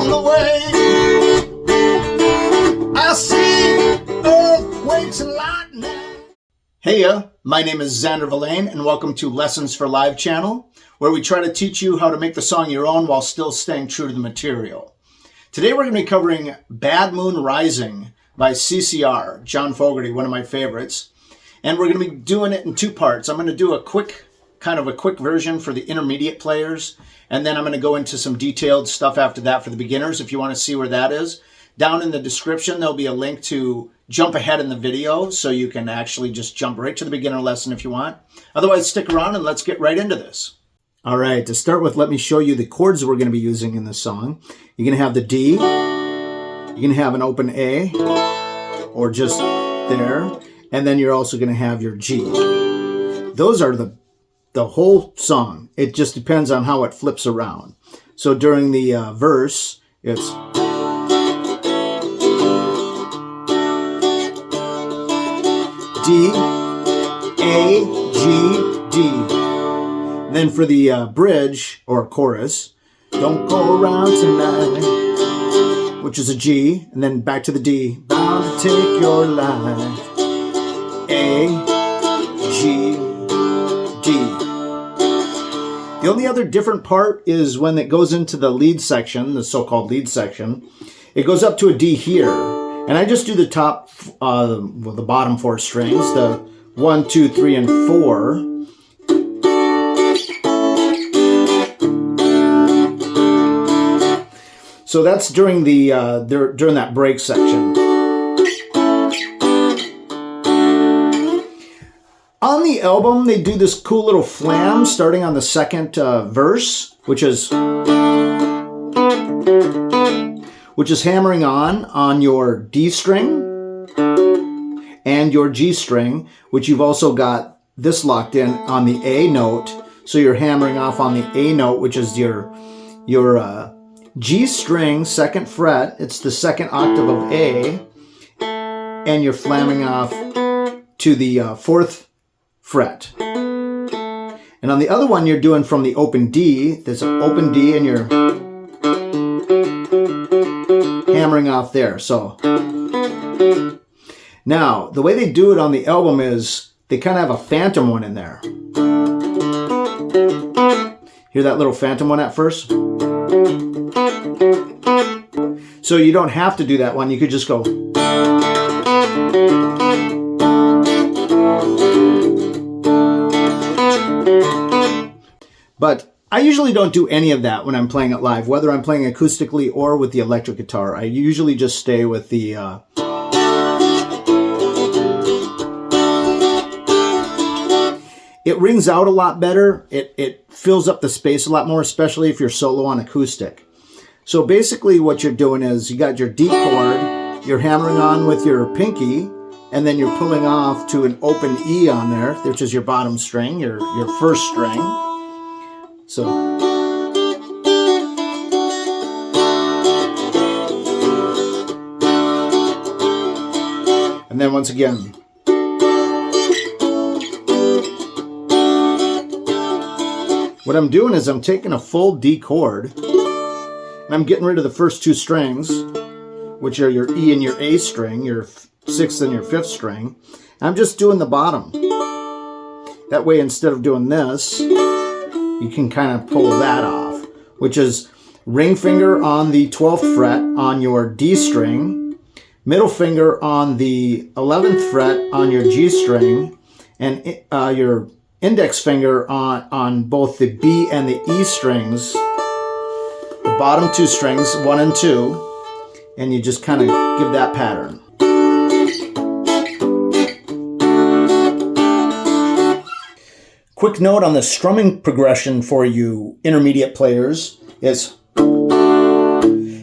on the way. I see earthquakes and lightning. Heya, my name is Xander Villain, and welcome to Lessons for Live channel, where we try to teach you how to make the song your own while still staying true to the material. Today we're going to be covering Bad Moon Rising by CCR, John Fogerty, one of my favorites. And we're going to be doing it in two parts. I'm going to do a quick version for the intermediate players, and then I'm going to go into some detailed stuff after that for the beginners if you want to see where that is. Down in the description, there'll be a link to jump ahead in the video so you can actually just jump right to the beginner lesson if you want. Otherwise, stick around and let's get right into this. All right, to start with, let me show you the chords we're going to be using in this song. You're going to have the D, you're going to have an open A, or just there, and then you're also going to have your G. Those are the whole song. It just depends on how it flips around. So during the verse, it's D, A, G, D. Then for the bridge or chorus, don't go around tonight, which is a G, and then back to the D, bound to take your life, A, G, D. The only other different part is when it goes into the lead section, the so-called lead section, it goes up to a D here. And I just do the top, the bottom four strings, the 1, 2, 3, and 4. So that's during the during that break section. On the album, they do this cool little flam starting on the second verse, which is hammering on your D string and your G string, which you've also got this locked in on the A note. So you're hammering off on the A note, which is your G string, second fret. It's the second octave of A, and you're flamming off to the fourth fret. And on the other one, you're doing from the open D. There's an open D, and you're hammering off there. So now the way they do it on the album is they kind of have a phantom one in there. Hear that little phantom one at first? So you don't have to do that one. You could just go. But I usually don't do any of that when I'm playing it live, whether I'm playing acoustically or with the electric guitar. I usually just stay with the it rings out a lot better. It fills up the space a lot more, especially if you're solo on acoustic. So basically what you're doing is you got your D chord, you're hammering on with your pinky, and then you're pulling off to an open E on there, which is your bottom string, your first string. So, and then once again, what I'm doing is I'm taking a full D chord and I'm getting rid of the first two strings, which are your E and your A string, your sixth and your fifth string. I'm just doing the bottom. That way, instead of doing this, you can kind of pull that off, which is ring finger on the 12th fret on your D string, middle finger on the 11th fret on your G string, and your index finger on both the B and the E strings, the bottom two strings, 1 and 2, and you just kind of give that pattern. Quick note on the strumming progression for you intermediate players is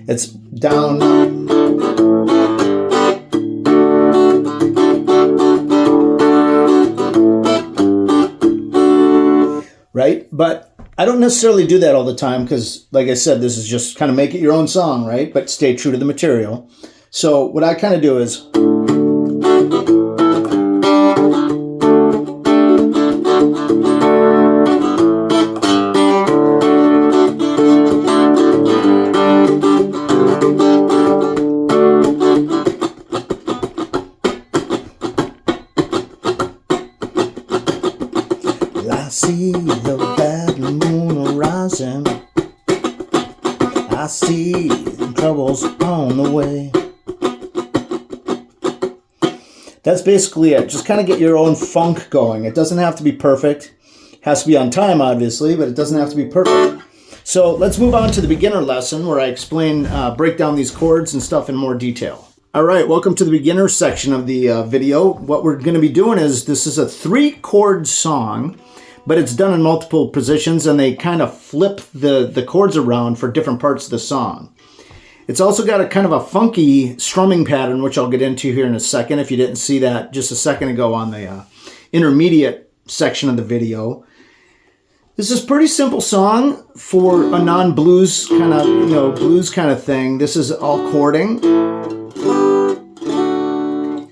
it's down, right? But I don't necessarily do that all the time because, like I said, this is just kind of make it your own song, right? But stay true to the material. So what I kind of do is horizon. I see troubles on the way. That's basically it. Just kind of get your own funk going. It doesn't have to be perfect. It has to be on time, obviously, but it doesn't have to be perfect. So let's move on to the beginner lesson where I explain, break down these chords and stuff in more detail. All right, welcome to the beginner section of the video. What we're going to be doing is, this is a 3-chord song, but it's done in multiple positions, and they kind of flip the chords around for different parts of the song. It's also got a kind of a funky strumming pattern, which I'll get into here in a second, if you didn't see that just a second ago on the intermediate section of the video. This is a pretty simple song for a non-blues kind of, blues kind of thing. This is all chording.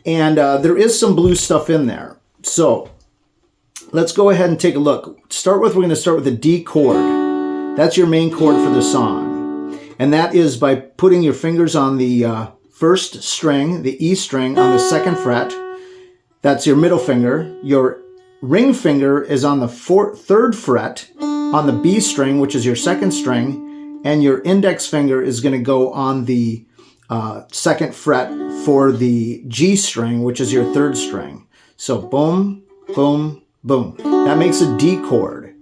And there is some blues stuff in there. So let's go ahead and take a look. We're going to start with the D chord. That's your main chord for the song. And that is by putting your fingers on the first string, the E string, on the 2nd fret. That's your middle finger. Your ring finger is on the 3rd fret on the B string, which is your 2nd string. And your index finger is going to go on the 2nd fret for the G string, which is your 3rd string. So boom, boom, boom. That makes a D chord.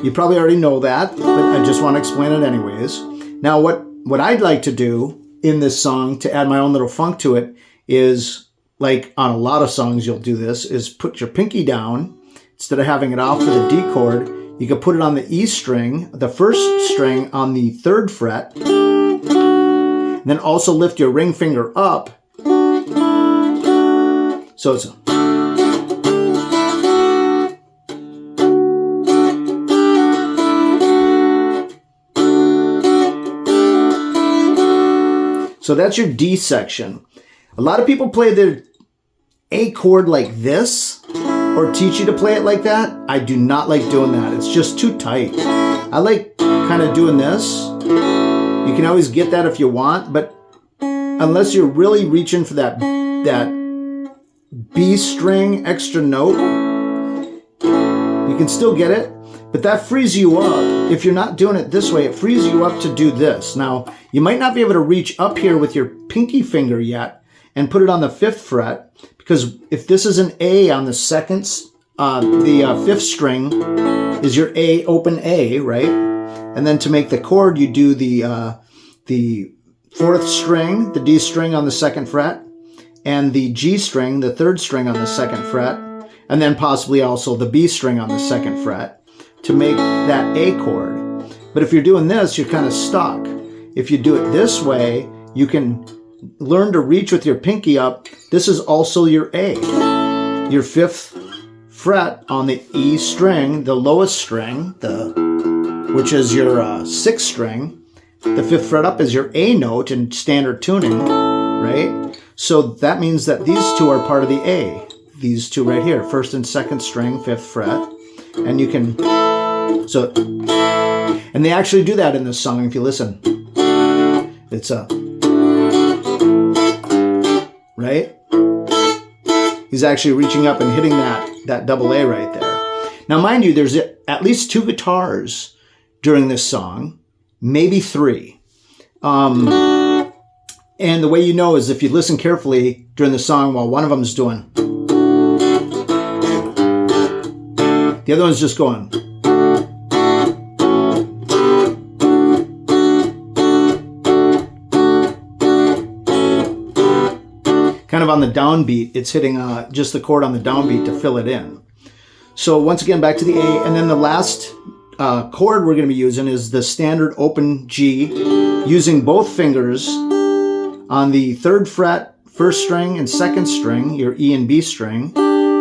You probably already know that, but I just want to explain it anyways. Now, what I'd like to do in this song to add my own little funk to it is, like on a lot of songs you'll do this, is put your pinky down. Instead of having it off for the D chord, you can put it on the E string, the 1st string on the 3rd fret, and then also lift your ring finger up. So it's So that's your D section. A lot of people play their A chord like this, or teach you to play it like that. I do not like doing that. It's just too tight. I like kind of doing this. You can always get that if you want, but unless you're really reaching for that B string extra note, you can still get it. But that frees you up. If you're not doing it this way, it frees you up to do this. Now, you might not be able to reach up here with your pinky finger yet and put it on the 5th fret, because if this is an A on the 2nd, the 5th string is your A, open A, right? And then to make the chord, you do the 4th string, the D string on the 2nd fret, and the G string, the 3rd string on the 2nd fret, and then possibly also the B string on the 2nd fret, to make that A chord. But if you're doing this, you're kind of stuck. If you do it this way, you can learn to reach with your pinky up. This is also your A. Your 5th fret on the E string, the lowest string, which is your 6th string. The 5th fret up is your A note in standard tuning, right? So that means that these two are part of the A. These two right here, 1st and 2nd string, 5th fret. And you can, and they actually do that in this song if you listen. It's right? He's actually reaching up and hitting that double A right there. Now, mind you, there's at least 2 guitars during this song, maybe 3. And the way you know is if you listen carefully during the song while one of them is doing, the other one's just going. Kind of on the downbeat, it's hitting just the chord on the downbeat to fill it in. So once again, back to the A, and then the last chord we're going to be using is the standard open G, using both fingers on the 3rd fret, 1st string and 2nd string, your E and B string,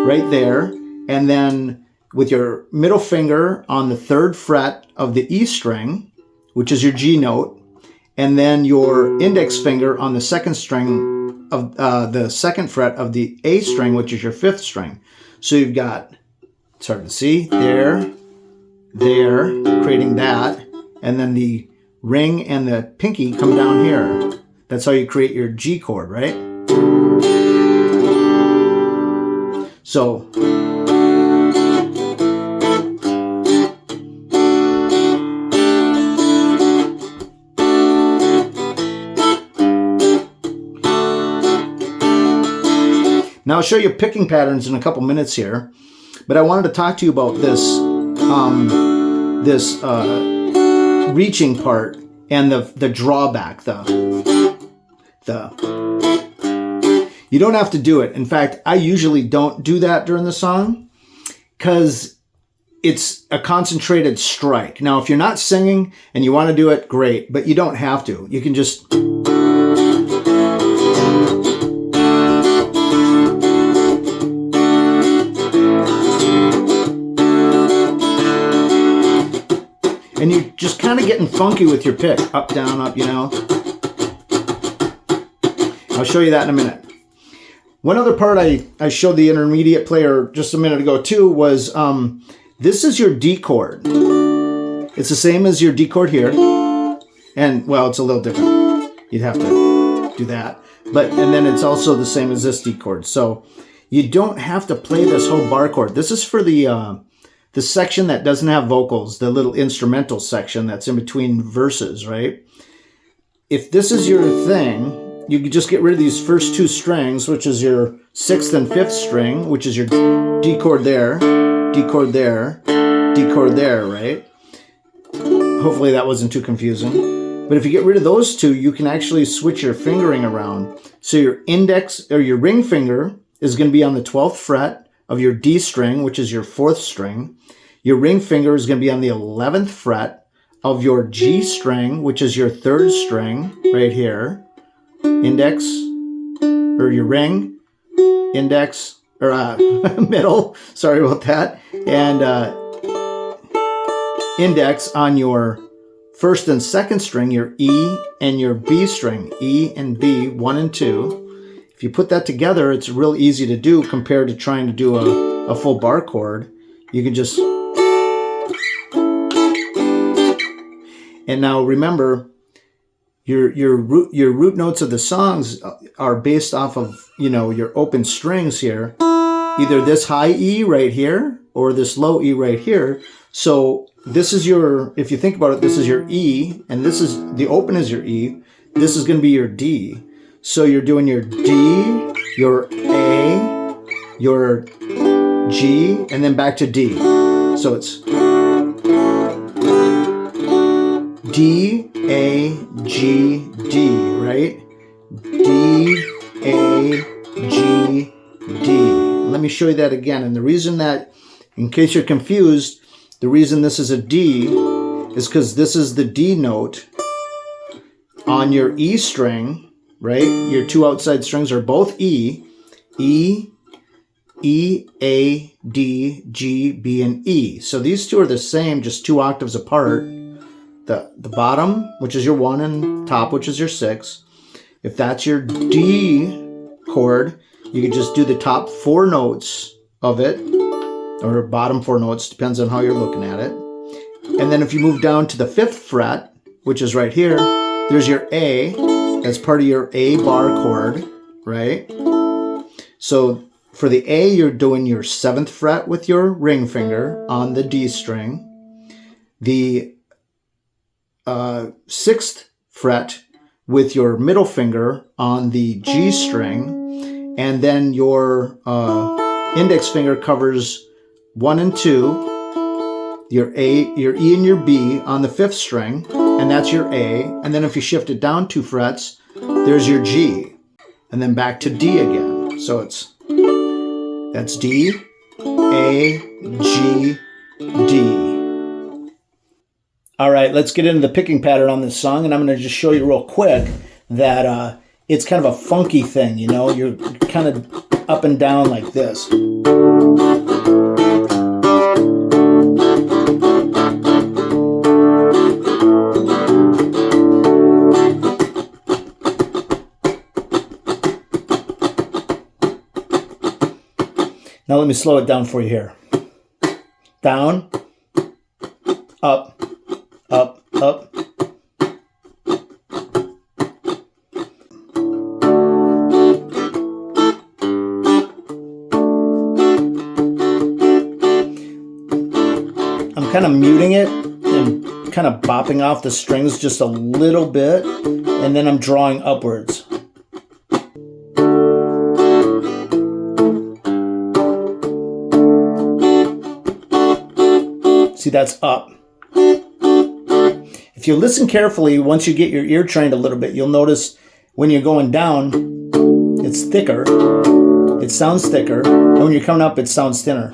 right there, and then with your middle finger on the 3rd fret of the E string, which is your G note, and then your index finger on the 2nd string of the 2nd fret of the A string, which is your 5th string. So you've got, it's hard to see, there, creating that, and then the ring and the pinky come down here. That's how you create your G chord, right? So Now I'll show you picking patterns in a couple minutes here, but I wanted to talk to you about this reaching part and the drawback. You don't have to do it. In fact, I usually don't do that during the song because it's a concentrated strike. Now, if you're not singing and you want to do it, great, but you don't have to. You can just... And you're just kind of getting funky with your pick. Up, down, up, you know. I'll show you that in a minute. One other part I showed the intermediate player just a minute ago too was this is your D chord. It's the same as your D chord here. And, well, it's a little different. You'd have to do that. And then it's also the same as this D chord. So you don't have to play this whole bar chord. This is for the section that doesn't have vocals, the little instrumental section that's in between verses, right? If this is your thing, you could just get rid of these first two strings, which is your 6th and 5th string, which is your D chord there, D chord there, D chord there, right? Hopefully that wasn't too confusing. But if you get rid of those two, you can actually switch your fingering around. So your index or your ring finger is going to be on the 12th fret of your D string, which is your 4th string. Your ring finger is going to be on the 11th fret of your G string, which is your 3rd string right here. Index, or your ring, index, or middle, sorry about that, and index on your 1st and 2nd string, your E and your B string, E and B, 1 and 2. If you put that together, it's real easy to do compared to trying to do a full bar chord. You can just... And now remember, your root notes of the songs are based off of, you know, your open strings here. Either this high E right here or this low E right here. So this is your, if you think about it, this is your E, and this is, the open is your E. This is going to be your D. So you're doing your D, your A, your G, and then back to D. So it's D, A, G, D, right? D, A, G, D. Let me show you that again. And the reason that, in case you're confused, the reason this is a D is because this is the D note on your E string, right? Your two outside strings are both E. E, E, A, D, G, B, and E. So these two are the same, just 2 octaves apart. The bottom, which is your 1, and top, which is your 6. If that's your D chord, you can just do the top 4 notes of it, or bottom 4 notes, depends on how you're looking at it. And then if you move down to the 5th fret, which is right here, there's your A. That's part of your A bar chord, right? So for the A, you're doing your 7th fret with your ring finger on the D string. The 6th fret with your middle finger on the G string, and then your index finger covers 1 and 2, your A, your E, and your B on the 5th string, and that's your A. And then if you shift it down 2 frets, there's your G, and then back to D again. So that's D, A, G, D. All right, let's get into the picking pattern on this song, and I'm going to just show you real quick that it's kind of a funky thing, you know? You're kind of up and down like this. Now let me slow it down for you here. Down, up, up, up. I'm kind of muting it and kind of bopping off the strings just a little bit, and then I'm drawing upwards. See, that's up. If you listen carefully, once you get your ear trained a little bit, you'll notice when you're going down, it's thicker. It sounds thicker. And when you're coming up, it sounds thinner.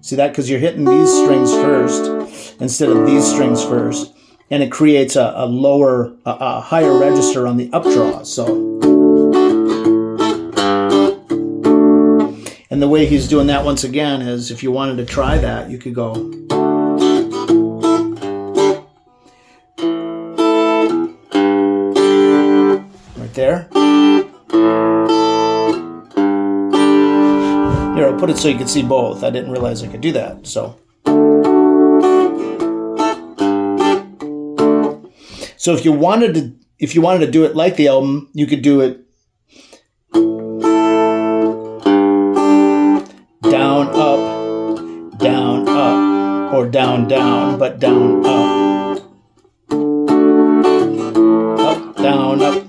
See that? Because you're hitting these strings first instead of these strings first. And it creates a lower, a higher register on the up draw. So, and the way he's doing that once again is, if you wanted to try that, you could go right there. Here, I'll put it so you can see both. I didn't realize I could do that. So if you wanted to do it like the album, you could do it down, up, or down, down, but down, up. Up, down, up.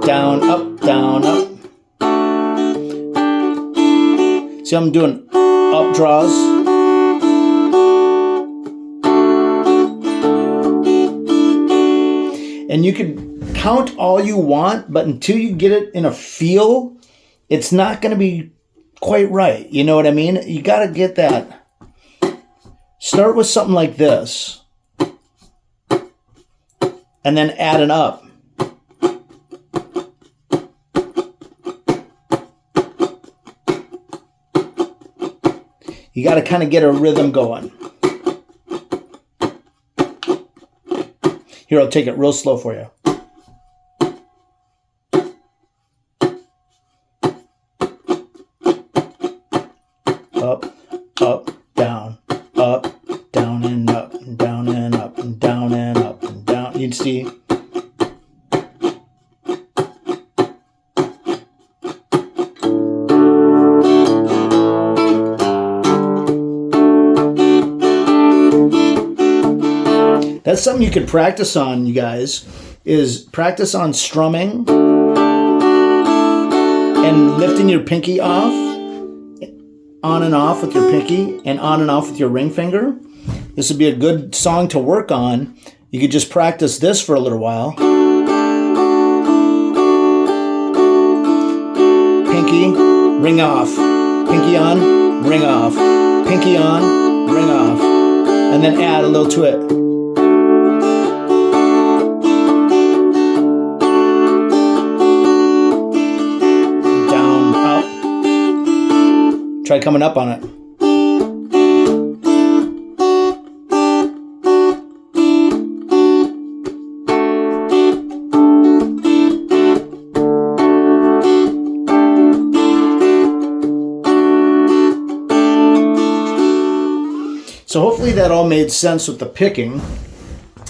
Down, up, down, up. See, I'm doing up draws. And you can count all you want, but until you get it in a feel, it's not going to be quite right. You know what I mean? You got to get that. Start with something like this. And then add an up. You got to kind of get a rhythm going. Here, I'll take it real slow for you. Up, down, and up, and down, and up, and down, and up, and down. You'd see. That's something you could practice on, you guys, is practice on strumming and lifting your pinky off, on and off with your pinky, and on and off with your ring finger. This would be a good song to work on. You could just practice this for a little while. Pinky, ring off. Pinky on, ring off. Pinky on, ring off. And then add a little to it. Try coming up on it. So hopefully that all made sense with the picking.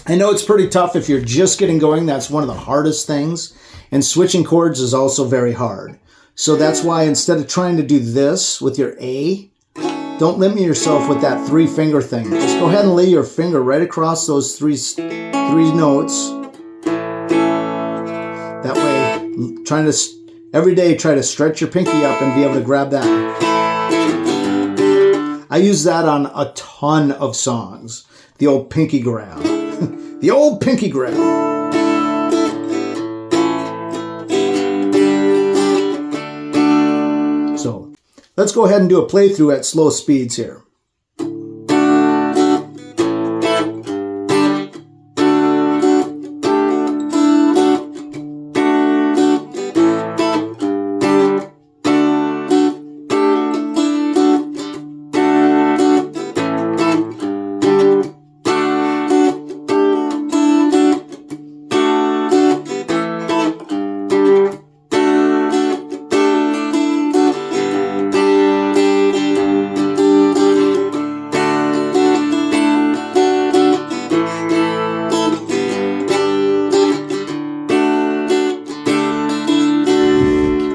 I know it's pretty tough if you're just getting going. That's one of the hardest things. And switching chords is also very hard. So that's why instead of trying to do this with your A, don't limit yourself with that 3-finger thing. Just go ahead and lay your finger right across those three notes. That way, every day try to stretch your pinky up and be able to grab that. I use that on a ton of songs. The old pinky grab. The old pinky grab. So let's go ahead and do a playthrough at slow speeds here.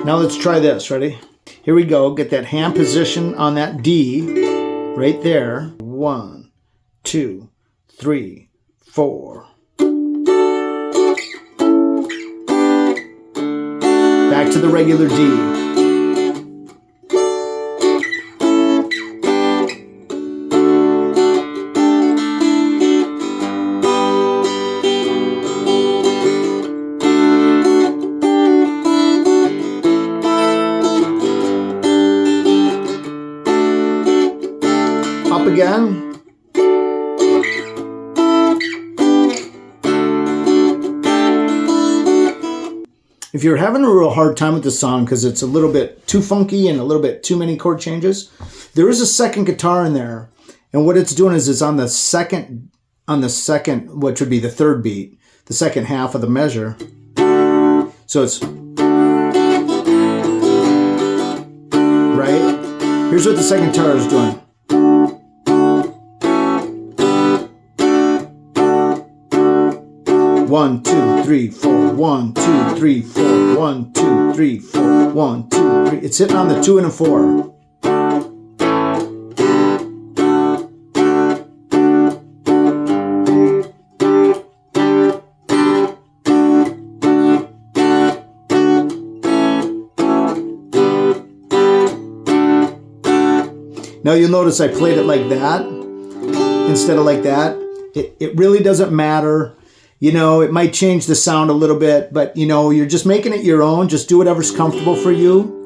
Now let's try this. Ready? Here we go. Get that hand position on that D right there. 1, 2, 3, 4. Back to the regular D. up again. If you're having a real hard time with the song because it's a little bit too funky and a little bit too many chord changes, there is a second guitar in there. And what it's doing is it's on the second, which would be the third beat, the second half of the measure. So it's, right? Here's what the second guitar is doing. 1, 2, 3, 4, 1, 2, 3, 4, 1, 2, 3, 4, 1, 2, 3. It's hitting on the 2 and a 4. Now you'll notice I played it like that instead of like that. It really doesn't matter. You know, it might change the sound a little bit, but you know, you're just making it your own. Just do whatever's comfortable for you.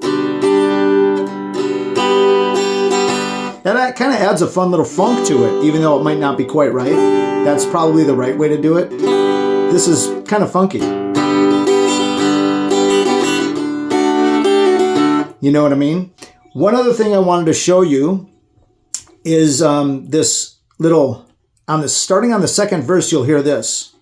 That kind of adds a fun little funk to it, even though it might not be quite right. That's probably the right way to do it. This is kind of funky. You know what I mean? One other thing I wanted to show you is this little, starting on the second verse, you'll hear this.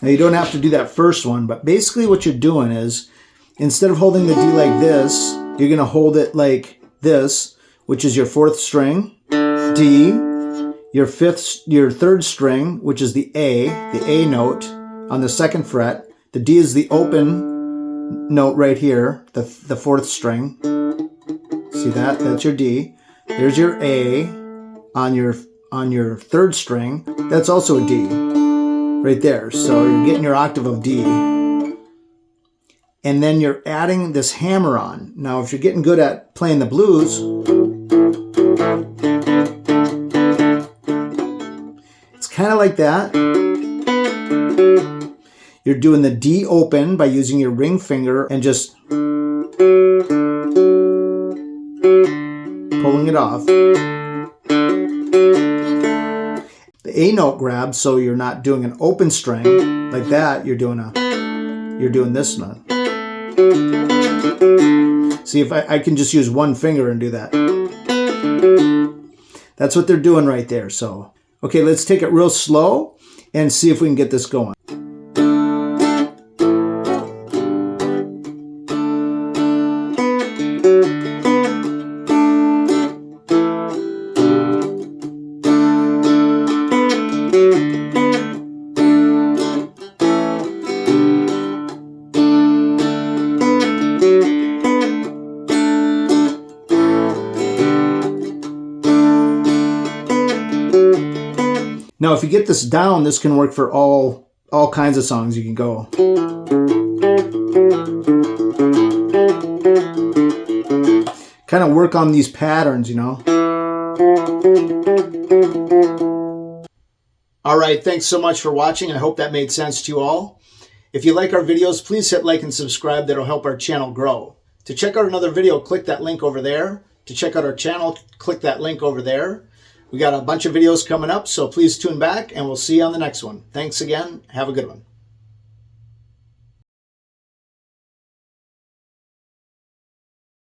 Now you don't have to do that first one, but basically what you're doing is, instead of holding the D like this, you're going to hold it like this, which is your fourth string, D, your third string, which is the A note on the second fret. The D is the open note right here, the fourth string. See that? That's your D. There's your A on your third string. That's also a D right there. So you're getting your octave of D. And then you're adding this hammer on. Now, if you're getting good at playing the blues, it's kind of like that. You're doing the D open by using your ring finger and just pulling it off. The A note grabs, so you're not doing an open string like that. You're doing this note. See, if I can just use one finger and do that. That's what they're doing right there. So, okay, let's take it real slow and see if we can get this going. Now, if you get this down, this can work for all kinds of songs. You can go. Kind of work on these patterns, you know. All right, thanks so much for watching. I hope that made sense to you all. If you like our videos, please hit like and subscribe. That'll help our channel grow. To check out another video, click that link over there. To check out our channel, click that link over there. We got a bunch of videos coming up, so please tune back, and we'll see you on the next one. Thanks again. Have a good one.